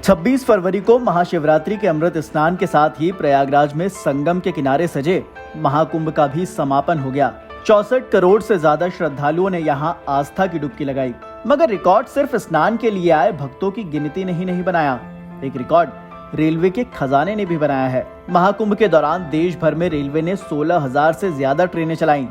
26 फरवरी को महाशिवरात्रि के अमृत स्नान के साथ ही प्रयागराज में संगम के किनारे सजे महाकुंभ का भी समापन हो गया। 64 करोड़ से ज्यादा श्रद्धालुओं ने यहां आस्था की डुबकी लगाई। मगर रिकॉर्ड सिर्फ स्नान के लिए आए भक्तों की गिनती ने ही नहीं बनाया, एक रिकॉर्ड रेलवे के खजाने ने भी बनाया है। महाकुंभ के दौरान देश भर में रेलवे ने 16,000 से ज्यादा ट्रेनें चलाई।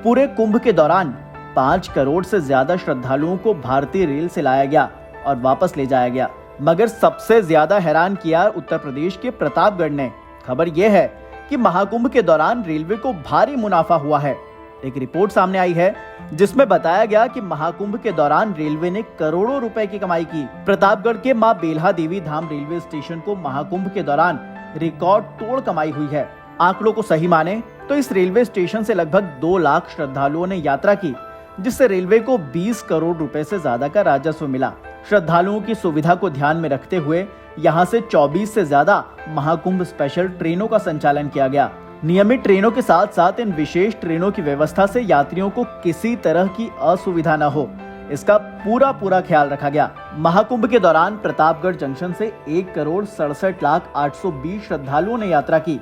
पूरे कुंभ के दौरान 5 करोड़ से ज्यादा श्रद्धालुओं को भारतीय रेल से लाया गया और वापस ले जाया गया। मगर सबसे ज्यादा हैरान किया उत्तर प्रदेश के प्रतापगढ़ ने। खबर यह है कि महाकुंभ के दौरान रेलवे को भारी मुनाफा हुआ है। एक रिपोर्ट सामने आई है जिसमें बताया गया कि महाकुंभ के दौरान रेलवे ने करोड़ों रुपए की कमाई की। प्रतापगढ़ के मां बेल्हा देवी धाम रेलवे स्टेशन को महाकुंभ के दौरान रिकॉर्ड तोड़ कमाई हुई है। आंकड़ों को सही माने तो इस रेलवे स्टेशन से लगभग 2 लाख श्रद्धालुओं ने यात्रा की, जिससे रेलवे को 20 करोड़ रुपए से ज्यादा का राजस्व मिला। श्रद्धालुओं की सुविधा को ध्यान में रखते हुए यहां से 24 से ज्यादा महाकुंभ स्पेशल ट्रेनों का संचालन किया गया। नियमित ट्रेनों के साथ साथ इन विशेष ट्रेनों की व्यवस्था से यात्रियों को किसी तरह की असुविधा न हो, इसका पूरा ख्याल रखा गया। महाकुंभ के दौरान प्रतापगढ़ जंक्शन से 1,67,820 श्रद्धालुओं ने यात्रा की,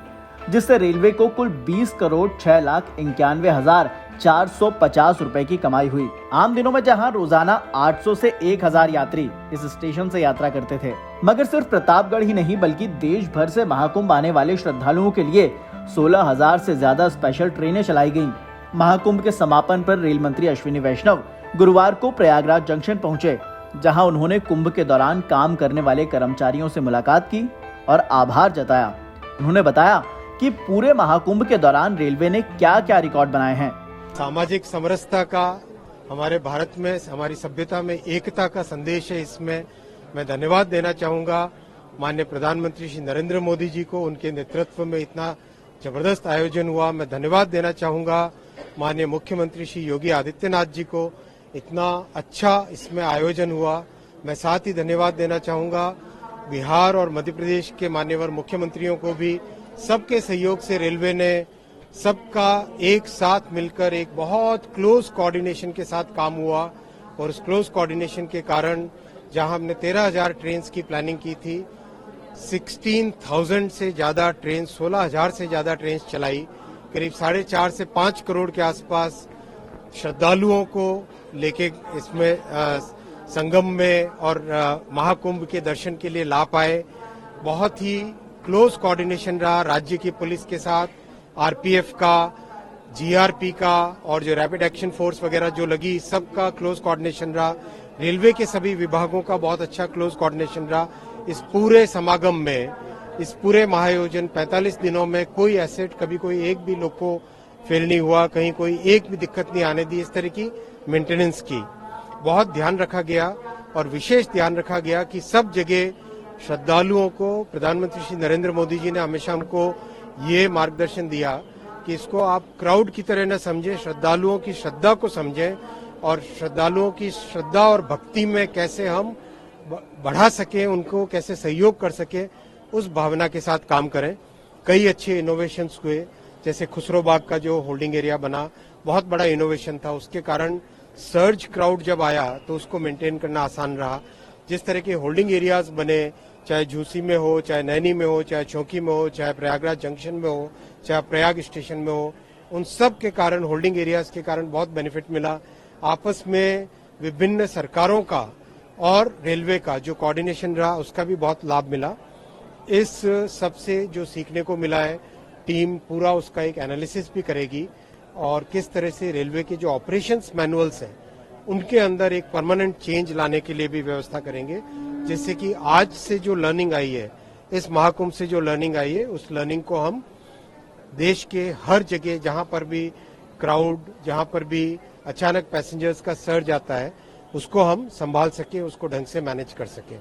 जिससे रेलवे को कुल 20,06,91,450 रुपए की कमाई हुई। आम दिनों में जहां रोजाना 800 से 1,000 यात्री इस स्टेशन से यात्रा करते थे, मगर सिर्फ प्रतापगढ़ ही नहीं बल्कि देश भर से महाकुंभ आने वाले श्रद्धालुओं के लिए 16,000 से ज्यादा स्पेशल ट्रेनें चलाई गईं। महाकुंभ के समापन पर रेल मंत्री अश्विनी वैष्णव गुरुवार को प्रयागराज जंक्शन पहुंचे, जहां उन्होंने कुंभ के दौरान काम करने वाले कर्मचारियों से मुलाकात की और आभार जताया। उन्होंने बताया कि पूरे महाकुंभ के दौरान रेलवे ने क्या रिकॉर्ड बनाए हैं। सामाजिक समरसता का हमारे भारत में, हमारी सभ्यता में एकता का संदेश है। इसमें मैं धन्यवाद देना चाहूंगा माननीय प्रधानमंत्री श्री नरेंद्र मोदी जी को। उनके नेतृत्व में इतना जबरदस्त आयोजन हुआ। मैं धन्यवाद देना चाहूंगा माननीय मुख्यमंत्री श्री योगी आदित्यनाथ जी को, इतना अच्छा इसमें आयोजन हुआ। मैं साथ ही धन्यवाद देना चाहूंगा बिहार और मध्य प्रदेश के मान्यवर मुख्यमंत्रियों को भी। सबके सहयोग से रेलवे ने सबका एक साथ मिलकर एक बहुत क्लोज कोऑर्डिनेशन के साथ काम हुआ, और उस क्लोज कोऑर्डिनेशन के कारण जहां हमने 13,000 ट्रेन की प्लानिंग की थी, 16,000 से ज्यादा ट्रेन, 16,000 से ज्यादा ट्रेन चलाई। करीब 4.5 से 5 करोड़ के आसपास श्रद्धालुओं को लेके इसमें संगम में और महाकुंभ के दर्शन के लिए ला पाए। बहुत ही क्लोज कोऑर्डिनेशन रहा राज्य की पुलिस के साथ, आरपीएफ का, जीआरपी का और जो रैपिड एक्शन फोर्स वगैरह जो लगी, सबका क्लोज कोऑर्डिनेशन रहा। रेलवे के सभी विभागों का बहुत अच्छा क्लोज कोऑर्डिनेशन रहा। इस पूरे समागम में, इस पूरे महाआयोजन 45 दिनों में कोई एसेट, कभी कोई एक भी लोग को फेल नहीं हुआ, कहीं कोई एक भी दिक्कत नहीं आने दी। इस तरह की मेंटेनेंस की बहुत ध्यान रखा गया, और विशेष ध्यान रखा गया कि सब जगह श्रद्धालुओं को प्रधानमंत्री श्री नरेंद्र मोदी जी ने हमेशा हमको ये मार्गदर्शन दिया कि इसको आप क्राउड की तरह न समझें, श्रद्धालुओं की श्रद्धा को समझें, और श्रद्धालुओं की श्रद्धा और भक्ति में कैसे हम बढ़ा सकें, उनको कैसे सहयोग कर सकें, उस भावना के साथ काम करें। कई अच्छे इनोवेशंस हुए, जैसे खुसरोबाग का जो होल्डिंग एरिया बना, बहुत बड़ा इनोवेशन था। उसके कारण सर्ज क्राउड जब आया तो उसको मेंटेन करना आसान रहा। जिस तरह के होल्डिंग एरियाज बने, चाहे झूसी में हो, चाहे नैनी में हो, चाहे चौकी में हो, चाहे प्रयागराज जंक्शन में हो, चाहे प्रयाग स्टेशन में हो, उन सब के कारण, होल्डिंग एरियाज के कारण बहुत बेनिफिट मिला। आपस में विभिन्न सरकारों का और रेलवे का जो कोऑर्डिनेशन रहा, उसका भी बहुत लाभ मिला। इस सबसे जो सीखने को मिला है, टीम पूरा उसका एक एनालिसिस भी करेगी, और किस तरह से रेलवे के जो ऑपरेशंस मैनुअल्स हैं उनके अंदर एक परमानेंट चेंज लाने के लिए भी व्यवस्था करेंगे, जिससे कि आज से जो लर्निंग आई है, इस महाकुंभ से जो लर्निंग आई है, उस लर्निंग को हम देश के हर जगह, जहां पर भी क्राउड, जहां पर भी अचानक पैसेंजर्स का सर्ज आता है, उसको हम संभाल सके, उसको ढंग से मैनेज कर सके।